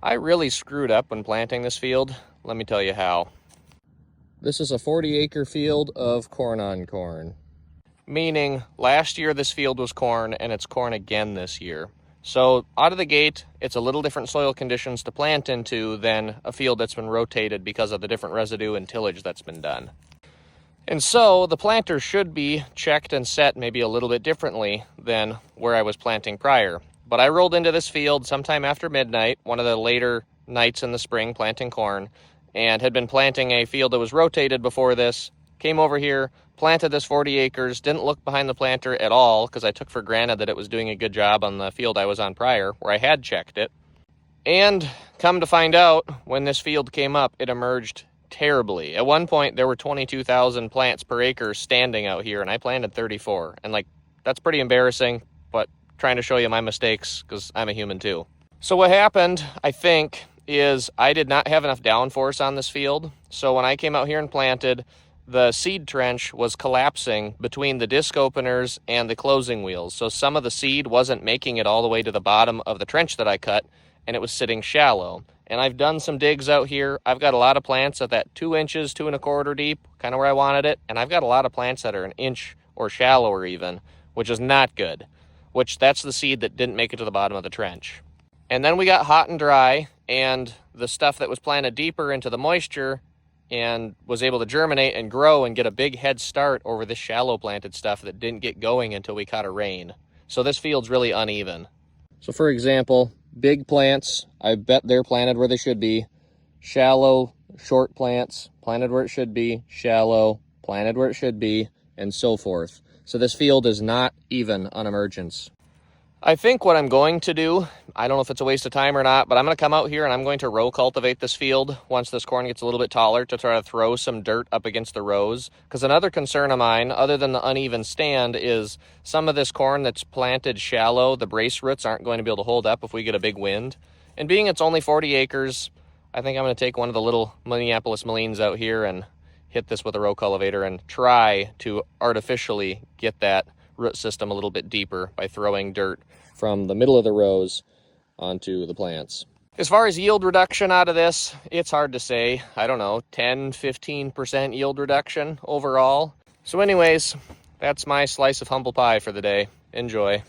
I really screwed up when planting this field. Let me tell you how. This is a 40-acre field of corn on corn. Meaning, last year this field was corn, and it's corn again this year. So, out of the gate, it's a little different soil conditions to plant into than a field that's been rotated because of the different residue and tillage that's been done. And so, the planter should be checked and set maybe a little bit differently than where I was planting prior. But I rolled into this field sometime after midnight, one of the later nights in the spring planting corn, and had been planting a field that was rotated before this. Came over here, planted this 40 acres, didn't look behind the planter at all because I took for granted that it was doing a good job on the field I was on prior, where I had checked it. And come to find out, when this field came up, it emerged terribly. At one point, there were 22,000 plants per acre standing out here, and I planted 34. And that's pretty embarrassing, but trying to show you my mistakes because I'm a human too. So what happened, I think, is I did not have enough downforce on this field. So when I came out here and planted, the seed trench was collapsing between the disc openers and the closing wheels. So some of the seed wasn't making it all the way to the bottom of the trench that I cut, and it was sitting shallow. And I've done some digs out here. I've got a lot of plants at that 2 inches, 2 1/4 deep, kind of where I wanted it. And I've got a lot of plants that are an inch or shallower even, which is not good. That's the seed that didn't make it to the bottom of the trench. And then we got hot and dry, and the stuff that was planted deeper into the moisture and was able to germinate and grow and get a big head start over this shallow planted stuff that didn't get going until we caught a rain. So this field's really uneven. So for example, big plants, I bet they're planted where they should be. Shallow, short plants, planted where it should be. Shallow, planted where it should be, and so forth. So this field is not even on emergence. I think what I'm going to do, I don't know if it's a waste of time or not, but I'm going to come out here and I'm going to row cultivate this field once this corn gets a little bit taller to try to throw some dirt up against the rows. Because another concern of mine, other than the uneven stand, is some of this corn that's planted shallow, the brace roots aren't going to be able to hold up if we get a big wind. And being it's only 40 acres, I think I'm going to take one of the little Minneapolis Malines out here and hit this with a row cultivator and try to artificially get that root system a little bit deeper by throwing dirt from the middle of the rows onto the plants. As far as yield reduction out of this, it's hard to say. I don't know, 10-15% yield reduction overall. So anyways, that's my slice of humble pie for the day. Enjoy.